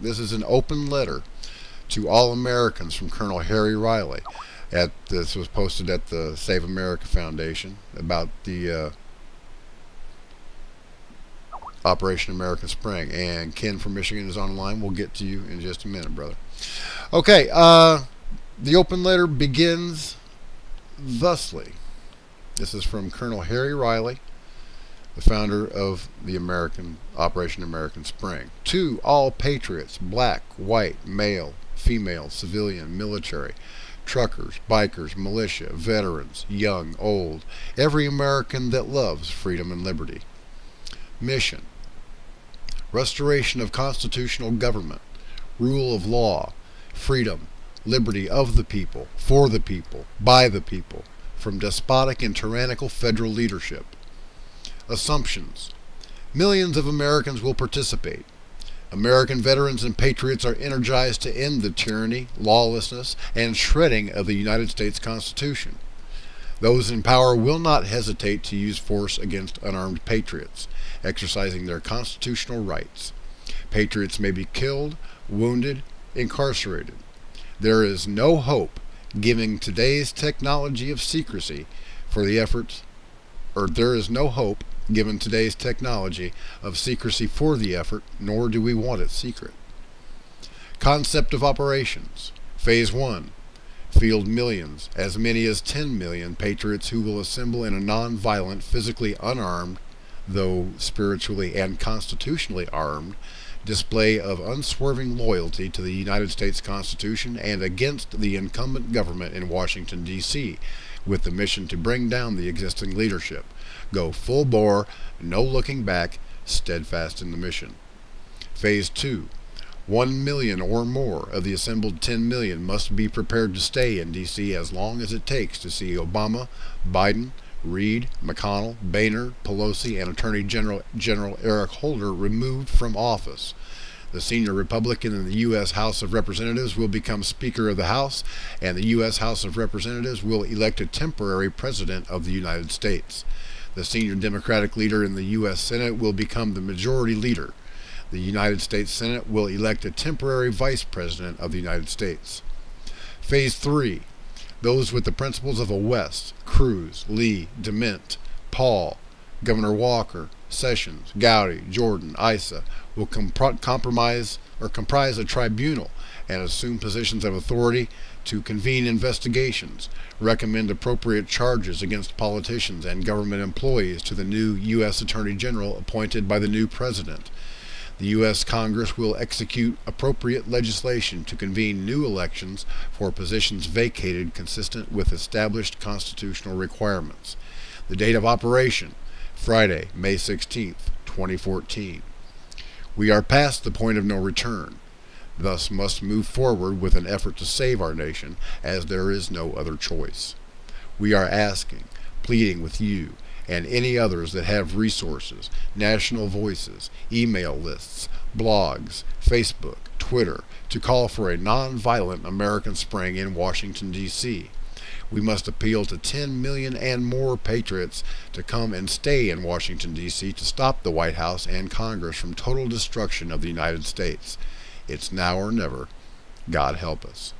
This is an open letter to all Americans from Colonel Harry Riley. This was posted at the Save America Foundation about the Operation American Spring. And Ken from Michigan is online. We'll get to you in just a minute, brother. Okay, the open letter begins thusly. This is from Colonel Harry Riley, the founder of the Operation American Spring. To all patriots, black, white, male, female, civilian, military, truckers, bikers, militia, veterans, young, old, every American that loves freedom and liberty. Mission: restoration of constitutional government, rule of law, freedom, liberty of the people, for the people, by the people, from despotic and tyrannical federal leadership. Assumptions: millions of Americans will participate. American veterans and patriots are energized to end the tyranny, lawlessness, and shredding of the United States Constitution. Those in power will not hesitate to use force against unarmed patriots, exercising their constitutional rights. Patriots may be killed, wounded, incarcerated. There is no hope given today's technology of secrecy for the efforts, there is no hope given today's technology of secrecy for the effort, nor do we want it secret. Concept of operations. Phase 1. Field millions, as many as 10 million patriots who will assemble in a non-violent, physically unarmed, though spiritually and constitutionally armed, display of unswerving loyalty to the United States Constitution and against the incumbent government in Washington, D.C., with the mission to bring down the existing leadership. Go full bore, no looking back, steadfast in the mission. Phase 2. 1 million or more of the assembled 10 million must be prepared to stay in D.C. as long as it takes to see Obama, Biden, Reid, McConnell, Boehner, Pelosi, and Attorney General Eric Holder removed from office. The senior Republican in the U.S. House of Representatives will become Speaker of the House, and the U.S. House of Representatives will elect a temporary President of the United States. The senior Democratic leader in the U.S. Senate will become the Majority Leader. The United States Senate will elect a temporary Vice President of the United States. Phase 3. Those with the principles of a West, Cruz, Lee, DeMint, Paul, Governor Walker, Sessions, Gowdy, Jordan, Issa will comprise a tribunal and assume positions of authority to convene investigations, recommend appropriate charges against politicians and government employees to the new U.S. Attorney General appointed by the new President. The U.S. Congress will execute appropriate legislation to convene new elections for positions vacated consistent with established constitutional requirements. The date of operation: Friday, May 16th, 2014. We are past the point of no return, thus must move forward with an effort to save our nation, as there is no other choice. We are asking, pleading with you, and any others that have resources, national voices, email lists, blogs, Facebook, Twitter, to call for a non-violent American Spring in Washington, D.C. We must appeal to 10 million and more patriots to come and stay in Washington, D.C. to stop the White House and Congress from total destruction of the United States. It's now or never. God help us.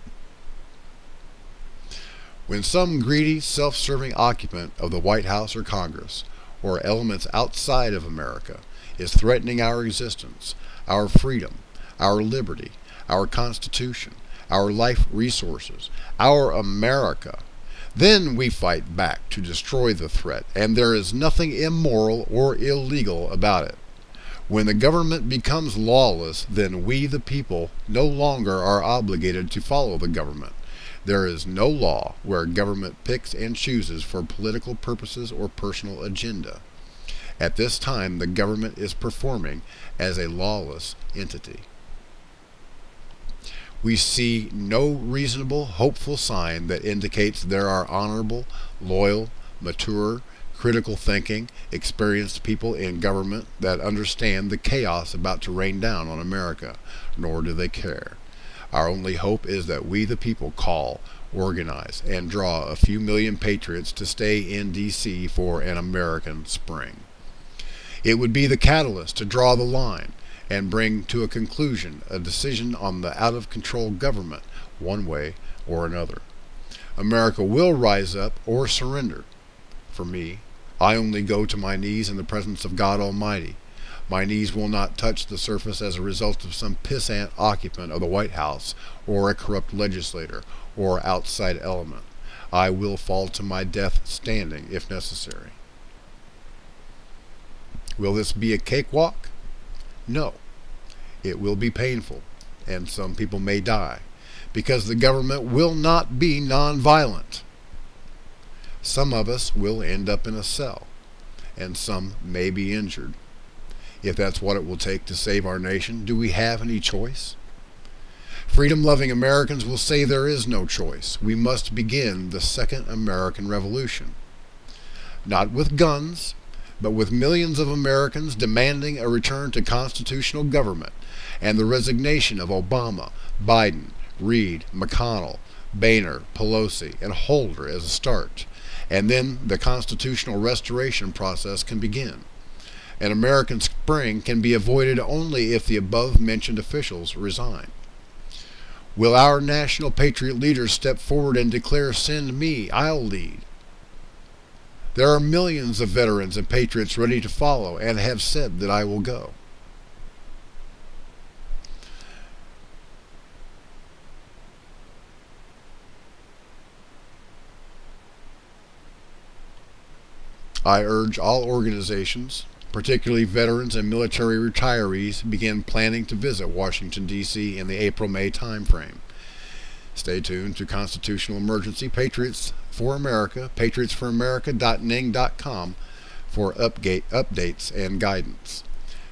When some greedy, self-serving occupant of the White House or Congress, or elements outside of America, is threatening our existence, our freedom, our liberty, our Constitution, our life resources, our America, then we fight back to destroy the threat, and there is nothing immoral or illegal about it. When the government becomes lawless, then we, the people, no longer are obligated to follow the government. There is no law where government picks and chooses for political purposes or personal agenda. At this time, the government is performing as a lawless entity. We see no reasonable, hopeful sign that indicates there are honorable, loyal, mature, critical thinking, experienced people in government that understand the chaos about to rain down on America, nor do they care. Our only hope is that we, the people, call, organize, and draw a few million patriots to stay in D.C. for an American Spring. It would be the catalyst to draw the line, and bring to a conclusion a decision on the out-of-control government, one way or another. America will rise up or surrender. For me, I only go to my knees in the presence of God Almighty. My knees will not touch the surface as a result of some pissant occupant of the White House or a corrupt legislator or outside element. I will fall to my death standing if necessary. Will this be a cakewalk? No. It will be painful, and some people may die, because the government will not be nonviolent. Some of us will end up in a cell, and some may be injured. If that's what it will take to save our nation, do we have any choice? Freedom-loving Americans will say there is no choice. We must begin the Second American Revolution. Not with guns, but with millions of Americans demanding a return to constitutional government and the resignation of Obama, Biden, Reid, McConnell, Boehner, Pelosi, and Holder as a start. And then the constitutional restoration process can begin. An American spring can be avoided only if the above-mentioned officials resign. Will our national patriot leaders step forward and declare, "Send me, I'll lead"? There are millions of veterans and patriots ready to follow and have said that I will go. I urge all organizations, particularly veterans and military retirees, begin planning to visit Washington, D.C. in the April-May timeframe. Stay tuned to Constitutional Emergency Patriots for America, patriotsforamerica.ning.com for updates and guidance.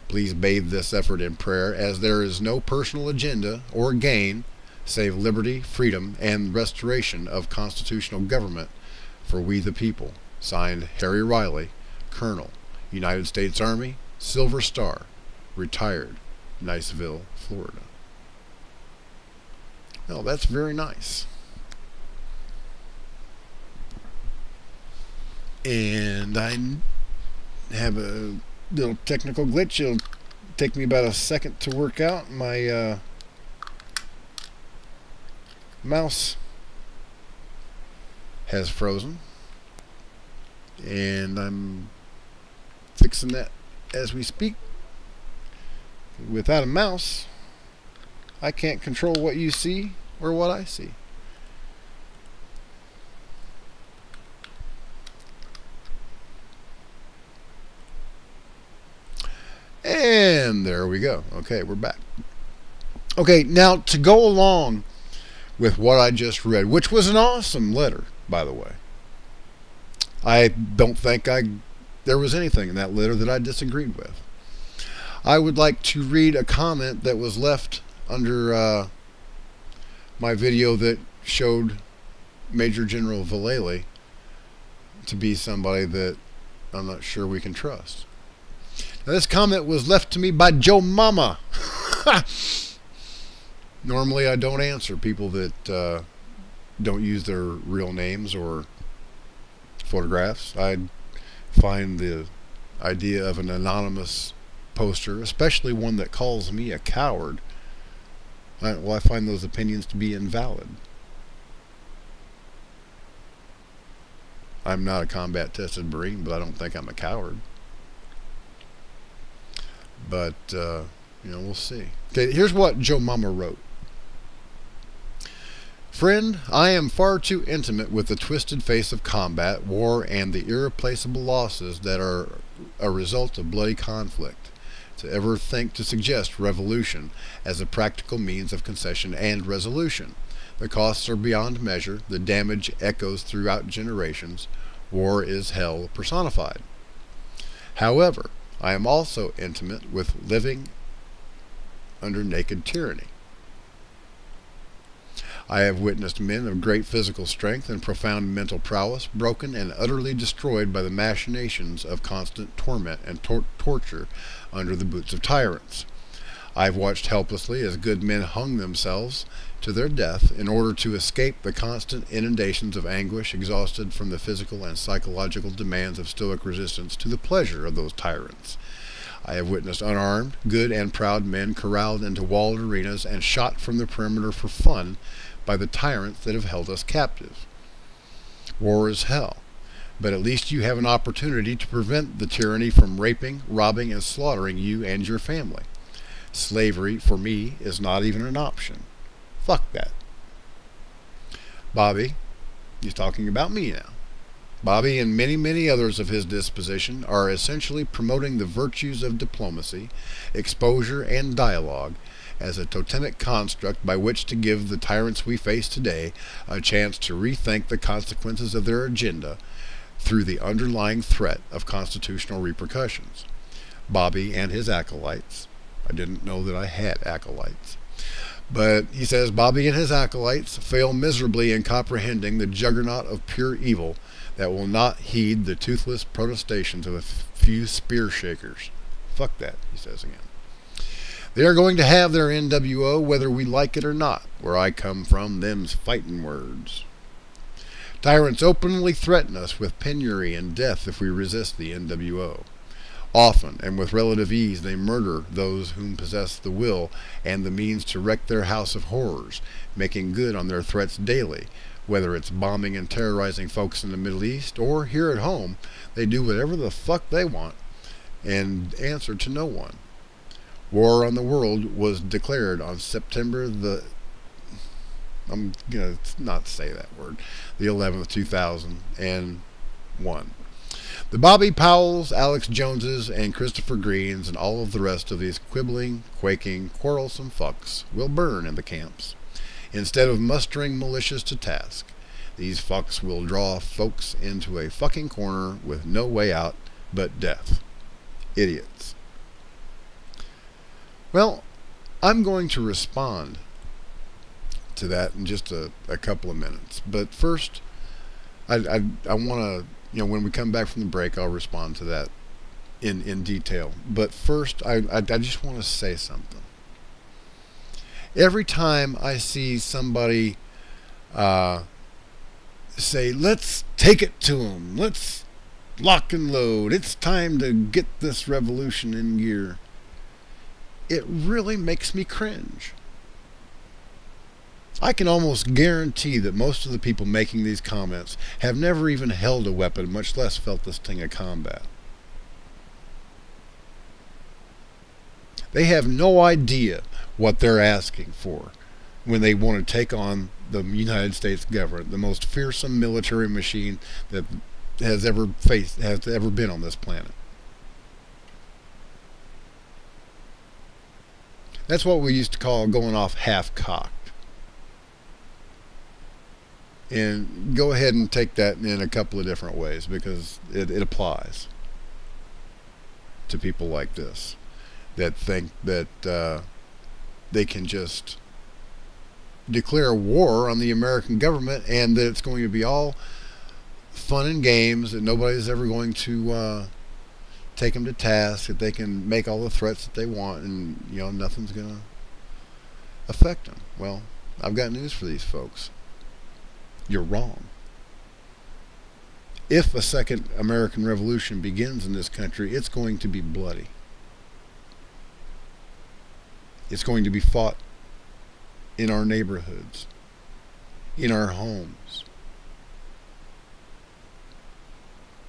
Please bathe this effort in prayer, as there is no personal agenda or gain save liberty, freedom, and restoration of constitutional government for we the people. Signed, Harry Riley, Colonel, United States Army, Silver Star, retired, Niceville, Florida. Well, that's very nice. And I have a little technical glitch. It'll take me about a second to work out. My mouse has frozen, and I'm fixing that as we speak. Without a mouse, I can't control what you see or what I see. And there we go. Okay, we're back. Okay, now to go along with what I just read, which was an awesome letter, by the way. I don't think there was anything in that letter that I disagreed with. I would like to read a comment that was left under my video that showed Major General Vallely to be somebody that I'm not sure we can trust. Now, this comment was left to me by Joe Mama. Normally I don't answer people that don't use their real names or photographs. I find the idea of an anonymous poster, especially one that calls me a coward, I find those opinions to be invalid. I'm not a combat tested Marine, but I don't think I'm a coward. But you know, we'll see. Okay, here's what Joe Mama wrote. Friend, I am far too intimate with the twisted face of combat, war, and the irreplaceable losses that are a result of bloody conflict to ever think to suggest revolution as a practical means of concession and resolution. The costs are beyond measure. The damage echoes throughout generations. War is hell personified. However, I am also intimate with living under naked tyranny. I have witnessed men of great physical strength and profound mental prowess broken and utterly destroyed by the machinations of constant torment and torture under the boots of tyrants. I have watched helplessly as good men hung themselves to their death in order to escape the constant inundations of anguish, exhausted from the physical and psychological demands of stoic resistance to the pleasure of those tyrants. I have witnessed unarmed, good and proud men corralled into walled arenas and shot from the perimeter for fun by the tyrants that have held us captive. War is hell, but at least you have an opportunity to prevent the tyranny from raping, robbing, and slaughtering you and your family. Slavery, for me, is not even an option. Fuck that. Bobby, he's talking about me now. Bobby and many, many others of his disposition are essentially promoting the virtues of diplomacy, exposure, and dialogue as a totemic construct by which to give the tyrants we face today a chance to rethink the consequences of their agenda through the underlying threat of constitutional repercussions. Bobby and his acolytes, I didn't know that I had acolytes, but he says Bobby and his acolytes fail miserably in comprehending the juggernaut of pure evil that will not heed the toothless protestations of a few spear shakers. Fuck that, he says again. They are going to have their NWO whether we like it or not. Where I come from, them's fighting words. Tyrants openly threaten us with penury and death if we resist the NWO. Often, and with relative ease, they murder those whom possess the will and the means to wreck their house of horrors, making good on their threats daily. Whether it's bombing and terrorizing folks in the Middle East or here at home, they do whatever the fuck they want and answer to no one. War on the world was declared on September the... I'm going to not say that word. The 11th, 2001. The Bobby Powells, Alex Joneses, and Christopher Greens, and all of the rest of these quibbling, quaking, quarrelsome fucks will burn in the camps. Instead of mustering militias to task, these fucks will draw folks into a fucking corner with no way out but death. Idiots. Well, I'm going to respond to that in just a couple of minutes. But first, I want to, when we come back from the break, I'll respond to that in detail. But first, I just want to say something. Every time I see somebody say, let's take it to them, let's lock and load, it's time to get this revolution in gear, it really makes me cringe. I can almost guarantee that most of the people making these comments have never even held a weapon, much less felt the sting of combat. They have no idea what they're asking for when they want to take on the United States government, the most fearsome military machine that has ever been on this planet. That's what we used to call going off half-cocked. And go ahead and take that in a couple of different ways, because it applies to people like this that think that they can just declare war on the American government and that it's going to be all fun and games, that nobody's ever going to take them to task, that they can make all the threats that they want and nothing's going to affect them. Well, I've got news for these folks. You're wrong. If a second American Revolution begins in this country, it's going to be bloody. It's going to be fought in our neighborhoods, in our homes.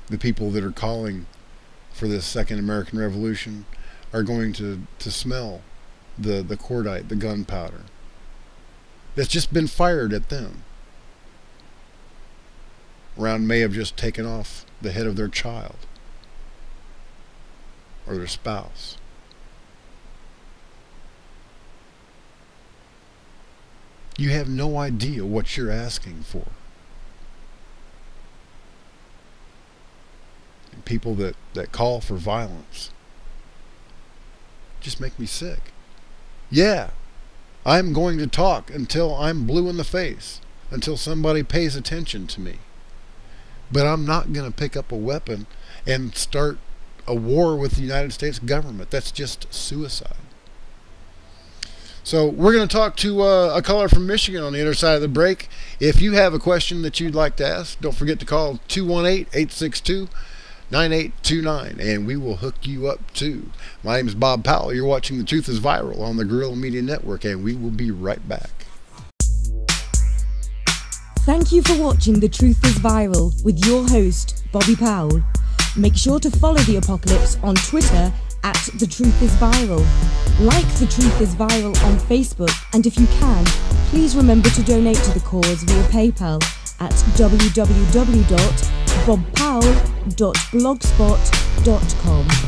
The people that are calling for this second American Revolution are going to smell the cordite, the gunpowder that's just been fired at them. Round may have just taken off the head of their child or their spouse. You have no idea what you're asking for. And people that call for violence just make me sick. Yeah, I'm going to talk until I'm blue in the face, until somebody pays attention to me. But I'm not going to pick up a weapon and start a war with the United States government. That's just suicide. So we're going to talk to a caller from Michigan on the other side of the break. If you have a question that you'd like to ask, don't forget to call 218-862-9370. 9829, and we will hook you up too. My name is Bob Powell. You're watching The Truth is Viral on the Guerrilla Media Network, and we will be right back. Thank you for watching The Truth is Viral with your host, Bobby Powell. Make sure to follow The Apocalypse on Twitter at The Truth is Viral. Like The Truth is Viral on Facebook, and if you can, please remember to donate to the cause via PayPal at www.bobpowell.blogspot.com.